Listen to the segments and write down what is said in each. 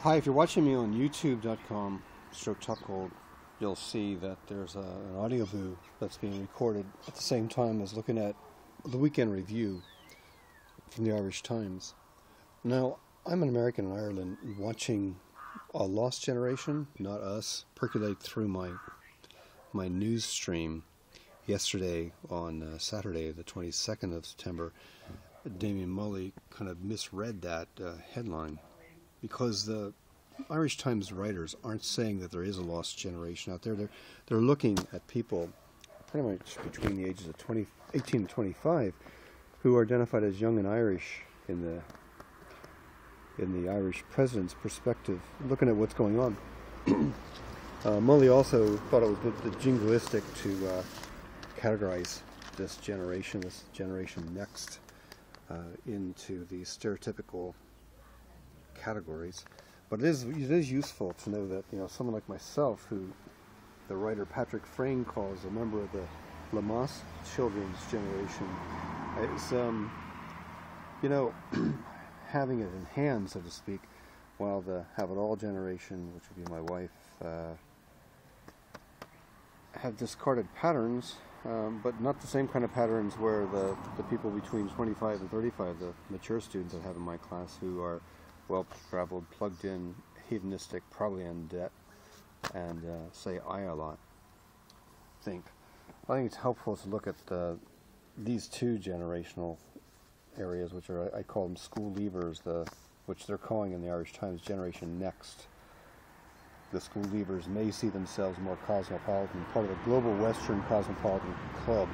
Hi, if you're watching me on youtube.com topgold, you'll see that there's an audio boo that's being recorded at the same time as looking at the weekend review from the Irish Times. Now, I'm an American in Ireland watching a lost generation, not us, percolate through my news stream. Yesterday on Saturday, the 22nd of September, Damien Mully kind of misread that headline, because the Irish Times writers aren't saying that there is a lost generation out there. They're looking at people pretty much between the ages of 18 and 25 who are identified as young and Irish in the Irish president's perspective, looking at what's going on. Mully also thought it was a bit jingoistic to categorize this generation next, into these stereotypical categories. But it is useful to know that, someone like myself, who the writer Patrick Frayne calls a member of the Lamass children's generation, is having it in hand, so to speak, while the have-it-all generation, which would be my wife, have discarded patterns, but not the same kind of patterns where the people between 25 and 35, the mature students I have in my class, who are well-traveled, plugged-in, hedonistic, probably in debt, and say "I" a lot. I think it's helpful to look at these two generational areas, which are, I call them school leavers, which they're calling in the Irish Times Generation Next. The school leavers may see themselves more cosmopolitan, part of a global Western cosmopolitan club,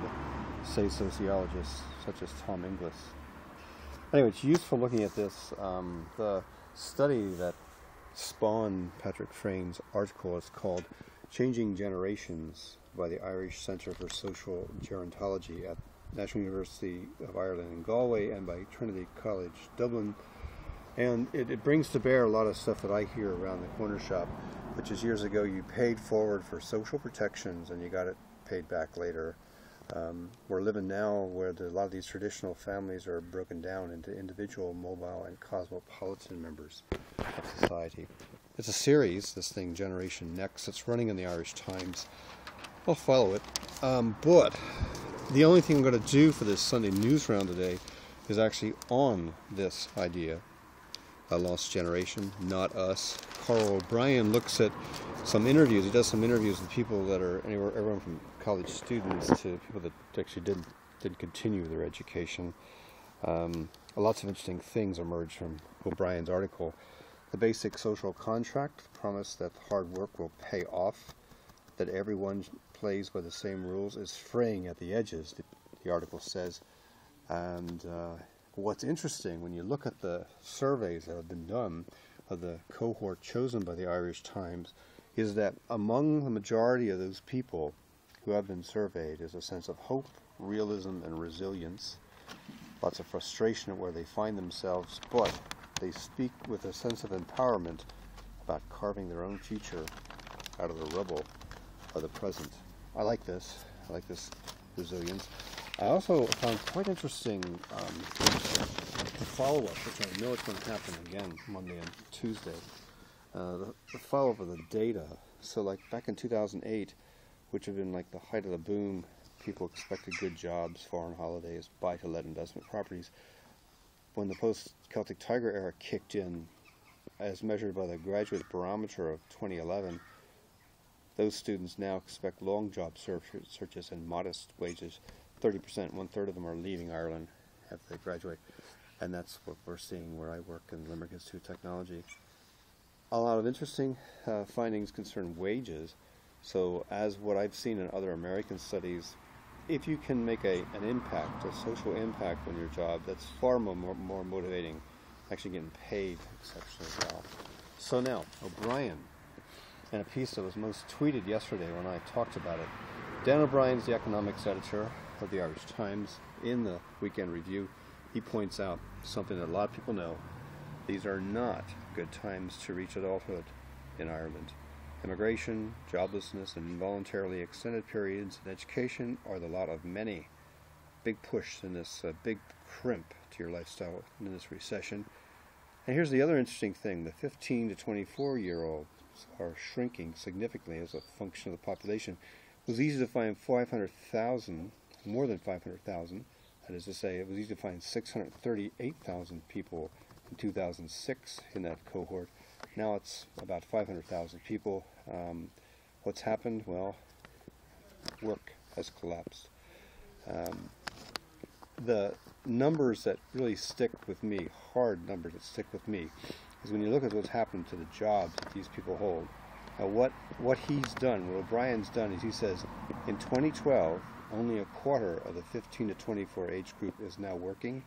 say sociologists such as Tom Inglis. Anyway, it's useful looking at this. The study that spawned Patrick Frayne's article is called "Changing Generations" by the Irish Centre for Social Gerontology at National University of Ireland in Galway and by Trinity College Dublin. And it brings to bear a lot of stuff that I hear around the corner shop, which is years ago you paid forward for social protections and you got it paid back later. We're living now where a lot of these traditional families are broken down into individual, mobile, and cosmopolitan members of society. It's a series, this thing, Generation Next. It's running in the Irish Times. I'll follow it. But the only thing I'm going to do for this Sunday news round today is actually on this idea, a lost generation, not us. Carl O'Brien looks at some interviews. He does some interviews with people that are everyone from college students to people that actually did continue their education. Lots of interesting things emerge from O'Brien's article. The basic social contract, the promise that hard work will pay off, that everyone plays by the same rules, is fraying at the edges, the article says. And what's interesting, when you look at the surveys that have been done of the cohort chosen by the Irish Times, is that among the majority of those people who have been surveyed is a sense of hope, realism, and resilience. Lots of frustration at where they find themselves, but they speak with a sense of empowerment about carving their own future out of the rubble of the present. I like this resilience. I also found quite interesting the follow-up, which I know it's going to happen again Monday and Tuesday. The follow-up of the data. So like back in 2008, which had been like the height of the boom, people expected good jobs, foreign holidays, buy-to-let investment properties. When the post-Celtic Tiger era kicked in, as measured by the Graduate Barometer of 2011, those students now expect long job searches and modest wages. 30%, one-third of them are leaving Ireland after they graduate. And that's what we're seeing where I work in Limerick Institute of Technology. A lot of interesting findings concern wages. So as what I've seen in other American studies, if you can make an impact, a social impact on your job, that's far more motivating, actually getting paid exceptionally well. So now, O'Brien, in a piece that was most tweeted yesterday when I talked about it. Dan O'Brien's the economics editor of the Irish Times. In the weekend review, he points out something that a lot of people know. These are not good times to reach adulthood in Ireland. Immigration, joblessness, and involuntarily extended periods in education are the lot of many. Big push in this big crimp to your lifestyle in this recession. And here's the other interesting thing. The 15 to 24-year-olds are shrinking significantly as a function of the population. It was easy to find 500,000, more than 500,000. That is to say, it was easy to find 638,000 people in 2006 in that cohort. Now it's about 500,000 people. What's happened? Well, work has collapsed. The numbers that really stick with me, hard numbers that stick with me, is when you look at what's happened to the jobs that these people hold. Now what he's done, what O'Brien's done, is he says in 2012, only a quarter of the 15 to 24 age group is now working,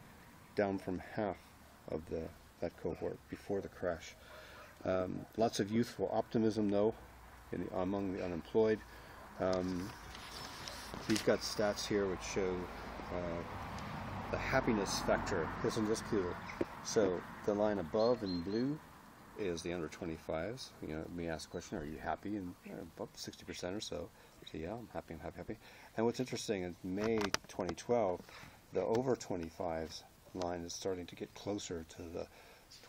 down from half of that cohort before the crash. Lots of youthful optimism, though, among the unemployed. He's got stats here which show the happiness factor. Listen just clear. So the line above in blue is the under 25s. You know, me ask the question, are you happy? And about 60% or so. So yeah, I'm happy, I'm happy, happy. And what's interesting is May 2012, the over 25s line is starting to get closer to the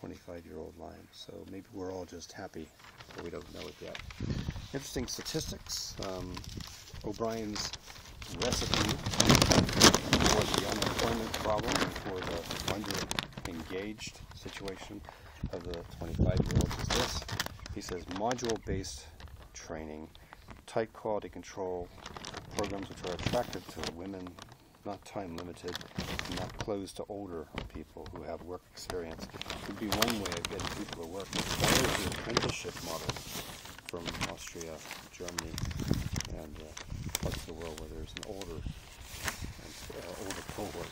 25-year-old line. So maybe we're all just happy, but we don't know it yet. Interesting statistics. O'Brien's recipe for the unemployment problem, for the under-engaged situation of the 25-year-olds is this. He says module-based training, tight quality control, programs which are attractive to women, not time limited, and not closed to older people who have work experience, would be one way of getting people to work. That is the apprenticeship model from Austria, Germany, and parts of the world where there's an older cohort.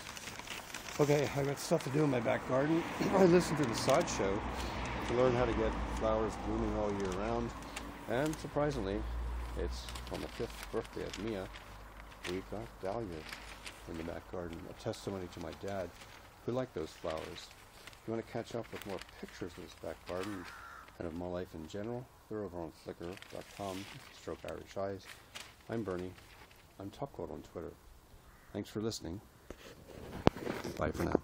Okay, I've got stuff to do in my back garden. I listened to the Sod Show to learn how to get flowers blooming all year round, and surprisingly, it's on the 5th birthday of Mia, we got dahlias in the back garden, a testimony to my dad, who liked those flowers. If you want to catch up with more pictures of this back garden and of my life in general, they're over on flickr.com/IrishEyes. I'm Bernie. I'm topgold on Twitter. Thanks for listening. Bye for now.